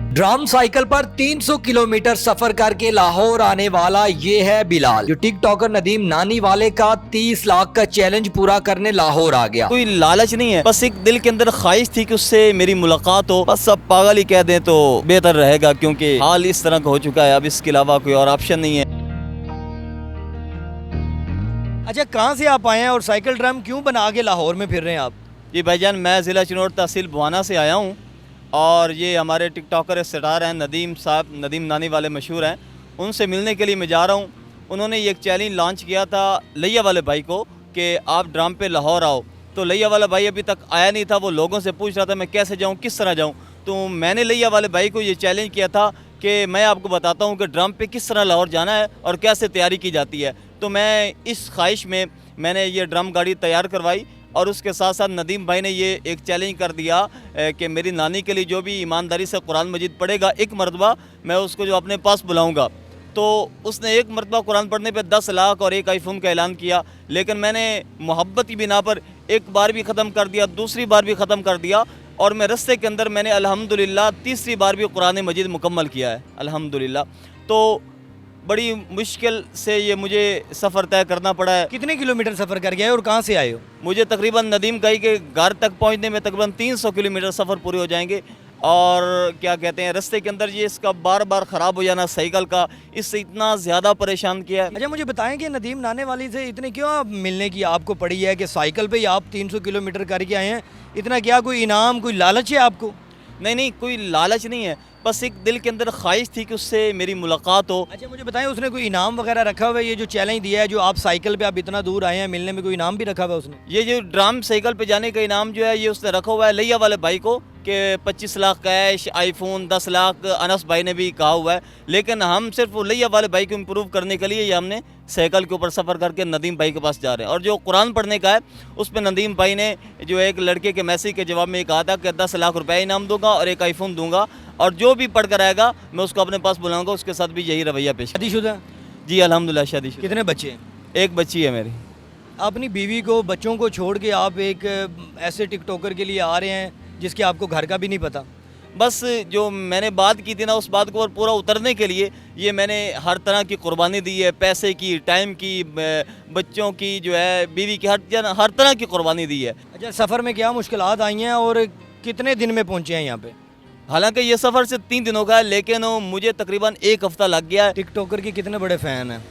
Drum cycle पर 300 kilometre सफर करके लाहौर आने वाला ये है बिलाल, जो टिकटॉकर नदीम नानी वाले का 30 लाख का चैलेंज पूरा करने लाहौर आ गया। कोई लालच नहीं है, बस एक दिल के अंदर ख्वाहिश थी कि उससे मेरी मुलाकात हो। बस अब पागल ही कह दें तो बेहतर रहेगा, क्योंकि हाल इस तरह का हो चुका है, अब इसके अलावा कोई और ऑप्शन नहीं है। अच्छा, कहाँ से आप आए हैं और साइकिल ड्रम क्यों बना के लाहौर में फिर रहे हैं आप? जी भाईजान, मैं ज़िला चिनौर तहसील बुआना से आया हूँ और ये हमारे टिकटॉकर स्टार हैं नदीम साहब, नदीम नानी वाले मशहूर हैं, उनसे मिलने के लिए मैं जा रहा हूँ। उन्होंने ये एक चैलेंज लॉन्च किया था लैया वाले भाई को कि आप ड्रम पे लाहौर आओ। तो लैया वाला भाई अभी तक आया नहीं था, वो लोगों से पूछ रहा था मैं कैसे जाऊँ, किस तरह जाऊँ। तो मैंने लैया वाले भाई को ये चैलेंज किया था कि मैं आपको बताता हूँ कि ड्रम पे किस तरह लाहौर जाना है और कैसे तैयारी की जाती है। तो मैं इस ख्वाहिश में मैंने ये ड्रम गाड़ी तैयार करवाई और उसके साथ साथ नदीम भाई ने ये एक चैलेंज कर दिया कि मेरी नानी के लिए जो भी ईमानदारी से कुरान मजीद पढ़ेगा एक मरतबा, मैं उसको जो अपने पास बुलाऊंगा। तो उसने एक मरतबा कुरान पढ़ने पे 10 लाख और एक आईफोन का ऐलान किया, लेकिन मैंने मोहब्बत की बिना पर एक बार भी ख़त्म कर दिया, दूसरी बार भी ख़त्म कर दिया और मैं रस्ते के अंदर मैंने अल्हम्दुलिल्लाह तीसरी बार भी कुरान मजीद मुकम्मल किया है अल्हम्दुलिल्लाह। तो बड़ी मुश्किल से ये मुझे सफ़र तय करना पड़ा है। कितने किलोमीटर सफर कर गए और कहाँ से आए हो? मुझे तकरीबन नदीम भाई के घर तक पहुंचने में तकरीबन 300 किलोमीटर सफ़र पूरे हो जाएंगे। और क्या कहते हैं, रास्ते के अंदर ये इसका बार बार ख़राब हो जाना साइकिल का, इससे इतना ज़्यादा परेशान किया है। अच्छा, मुझे बताएं कि नदीम नाने वाली से इतने क्यों आप मिलने की आपको पड़ी है कि साइकिल पे ही आप 300 किलोमीटर करके आए हैं? इतना क्या कोई इनाम, कोई लालच है आपको? नहीं, कोई लालच नहीं है, बस एक दिल के अंदर ख्वाहिश थी कि उससे मेरी मुलाकात हो। अच्छा, मुझे बताएं उसने कोई इनाम वगैरह रखा हुआ है? ये जो चैलेंज दिया है, जो आप साइकिल पे आप इतना दूर आए हैं मिलने में, कोई इनाम भी रखा हुआ है उसने? ये जो ड्रम साइकिल पे जाने का इनाम जो है ये उसने रखा हुआ है लैया वाले भाई को कि 25 लाख कैश, आईफोन 10 लाख, अनस भाई ने भी कहा हुआ है। लेकिन हम सिर्फ लैया वाले भाई को इम्प्रूव करने के लिए ये हमने साइकिल के ऊपर सफ़र करके नदीम भाई के पास जा रहे हैं। और जो कुरान पढ़ने का है उस पर नदीम भाई ने जो एक लड़के के मैसेज के जवाब में कहा था कि 10 लाख रुपये इनाम दूंगा और एक आईफोन दूंगा, और जो भी पढ़ कर आएगा मैं उसको अपने पास बुलाऊंगा। उसके साथ भी यही रवैया पेश। शादीशुदा? जी अल्हम्दुलिल्लाह शादीशुदा। कितने बच्चे हैं? एक बच्ची है मेरी। अपनी बीवी को, बच्चों को छोड़ के आप एक ऐसे टिकटॉकर के लिए आ रहे हैं जिसके आपको घर का भी नहीं पता। बस जो मैंने बात की थी ना, उस बात को पूरा उतरने के लिए ये मैंने हर तरह की कुर्बानी दी है, पैसे की, टाइम की, बच्चों की, जो है बीवी की, हर तरह की कुर्बानी दी है। अच्छा, सफ़र में क्या मुश्किलात आई हैं और कितने दिन में पहुँचे हैं यहाँ पे? हालांकि ये सफ़र सिर्फ 3 दिनों का है, लेकिन मुझे तकरीबन 1 हफ़्ता लग गया है। टिकटॉकर के कितने बड़े फ़ैन हैं?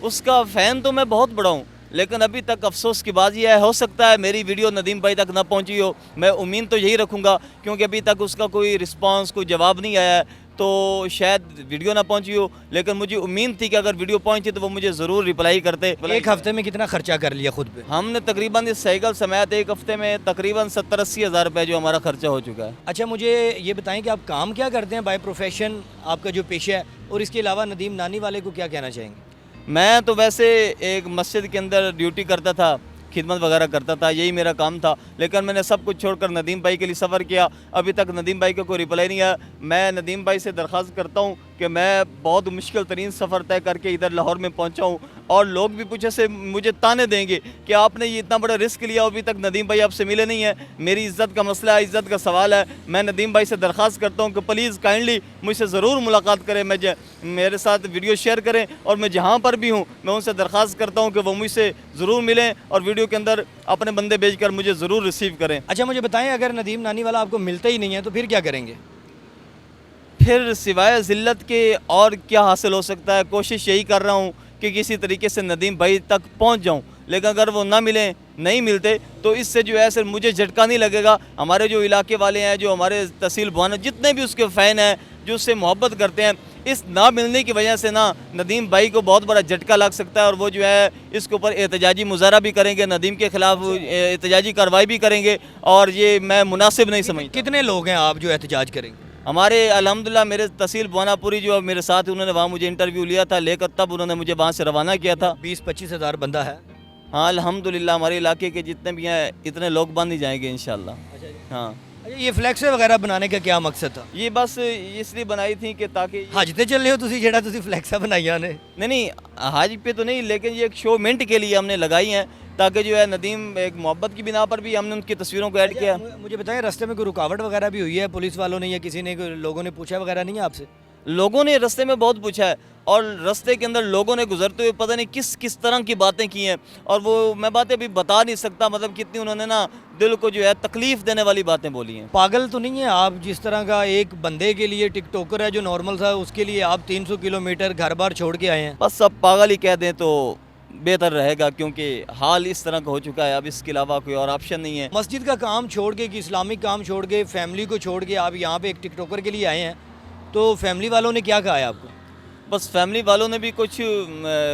उसका फ़ैन तो मैं बहुत बड़ा हूँ, लेकिन अभी तक अफसोस की बात यह है, हो सकता है मेरी वीडियो नदीम भाई तक ना पहुंची हो। मैं उम्मीद तो यही रखूंगा, क्योंकि अभी तक उसका कोई रिस्पांस, कोई जवाब नहीं आया है, तो शायद वीडियो ना पहुंची हो। लेकिन मुझे उम्मीद थी कि अगर वीडियो पहुंची तो वो मुझे ज़रूर रिप्लाई करते। 1 हफ्ते में कितना खर्चा कर लिया खुद पे? हमने तकरीबन इस साइकिल समेत 1 हफ्ते में तकरीबन 70-80 हज़ार रुपये जो हमारा खर्चा हो चुका है। अच्छा, मुझे ये बताएं कि आप काम क्या करते हैं बाय प्रोफेशन, आपका जो पेशा है, और इसके अलावा नदीम नानी वाले को क्या कहना चाहेंगे? मैं तो वैसे एक मस्जिद के अंदर ड्यूटी करता था, खिदमत वगैरह करता था, यही मेरा काम था। लेकिन मैंने सब कुछ छोड़कर नदीम भाई के लिए सफ़र किया। अभी तक नदीम भाई का कोई रिप्लाई नहीं आया। मैं नदीम भाई से दरख्वास्त करता हूँ कि मैं बहुत मुश्किल तरीन सफ़र तय करके इधर लाहौर में पहुँचा हूँ, और लोग भी पीछे से मुझे ताने देंगे कि आपने ये इतना बड़ा रिस्क लिया, अभी तक नदीम भाई आपसे मिले नहीं है। मेरी इज़्ज़त का मसला है, इज़्ज़त का सवाल है। मैं नदीम भाई से दरख्वास्त करता हूँ कि प्लीज़ काइंडली मुझसे ज़रूर मुलाकात करें, मेरे साथ वीडियो शेयर करें, और मैं जहाँ पर भी हूँ मैं उनसे दरख्वास्त करता हूँ कि वो मुझसे ज़रूर मिलें और वीडियो के अंदर अपने बंदे भेजकर मुझे ज़रूर रिसीव करें। अच्छा, मुझे बताएं अगर नदीम नानी वाला आपको मिलता ही नहीं है तो फिर क्या करेंगे? फिर सिवाय ज़िल्लत के और क्या हासिल हो सकता है? कोशिश यही कर रहा हूँ कि किसी तरीके से नदीम भाई तक पहुँच जाऊँ, लेकिन अगर वो ना मिलें, नहीं मिलते, तो इससे जो है सिर्फ मुझे झटका नहीं लगेगा। हमारे जो इलाके वाले हैं, जो हमारे तहसील बुआना, जितने भी उसके फ़ैन हैं, जो उससे मोहब्बत करते हैं, इस ना मिलने की वजह से ना नदीम भाई को बहुत बड़ा झटका लग सकता है, और वो जो है इसके ऊपर एहतजाजी मुजाहरा भी करेंगे, नदीम के ख़िलाफ़ एहतजाजी कार्रवाई भी करेंगे, और ये मैं मुनासिब नहीं समझता। कितने लोग हैं आप जो एहतजाज करेंगे? हमारे अल्हम्दुलिल्लाह मेरे तहसील बुआनापुरी जो मेरे साथ, उन्होंने वहाँ मुझे इंटरव्यू लिया था, लेकर तब उन्होंने मुझे वहाँ से रवाना किया था। 20-25 हज़ार बंदा है। हाँ अल्हम्दुलिल्लाह, हमारे इलाके के जितने भी हैं इतने लोग बन ही जाएंगे इंशाल्लाह। अच्छा जी। हाँ। अच्छा, ये फ्लैक्स वगैरह बनाने का क्या मकसद था? ये बस इसलिए बनाई थी कि ताकि हज ते चले हो तुसी जेड़ा तुसी फ्लैक्सा बनाइया ने? नहीं हज पे तो नहीं, लेकिन ये एक शो मिनट के लिए हमने लगाई हैं ताकि जो है नदीम एक मोहब्बत की बिना पर भी हमने उनकी तस्वीरों को ऐड किया। मुझे बताएं, रास्ते में कोई रुकावट वगैरह भी हुई है पुलिस वालों ने या किसी ने, लोगों ने पूछा वगैरह नहीं है आपसे? लोगों ने रास्ते में बहुत पूछा है और रास्ते के अंदर लोगों ने गुजरते हुए पता नहीं किस किस तरह की बातें की हैं, और वो मैं बातें अभी बता नहीं सकता, मतलब कितनी उन्होंने ना दिल को जो है तकलीफ देने वाली बातें बोली हैं। पागल तो नहीं है आप? जिस तरह का एक बंदे के लिए टिकटॉकर है जो नॉर्मल था, उसके लिए आप 300 किलोमीटर घर बार छोड़ के आए हैं। बस सब पागल ही कह दें तो बेहतर रहेगा, क्योंकि हाल इस तरह का हो चुका है, अब इसके अलावा कोई और ऑप्शन नहीं है। मस्जिद का काम छोड़ के, कि इस्लामिक काम छोड़ के, फैमिली को छोड़ के आप यहाँ पे एक टिकटॉकर के लिए आए हैं, तो फैमिली वालों ने क्या कहा है आपको? बस फैमिली वालों ने भी कुछ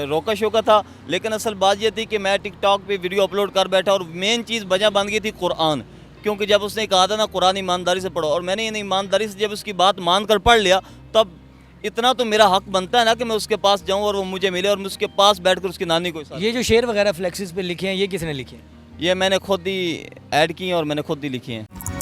रोका शोका था, लेकिन असल बात यह थी कि मैं टिकटॉक पे वीडियो अपलोड कर बैठा और मेन चीज़ वजह बन गई थी कुरान, क्योंकि जब उसने कहा था ना कुरान ईमानदारी से पढ़ो, और मैंने इन ईमानदारी से जब उसकी बात मान कर पढ़ लिया, तब इतना तो मेरा हक बनता है ना कि मैं उसके पास जाऊं और वो मुझे मिले और मैं उसके पास बैठकर उसकी नानी को साथ। ये जो शेर वगैरह फ्लेक्सिस पे लिखे हैं, ये किसने लिखे हैं? ये मैंने खुद ही ऐड की हैं और मैंने खुद ही लिखी हैं।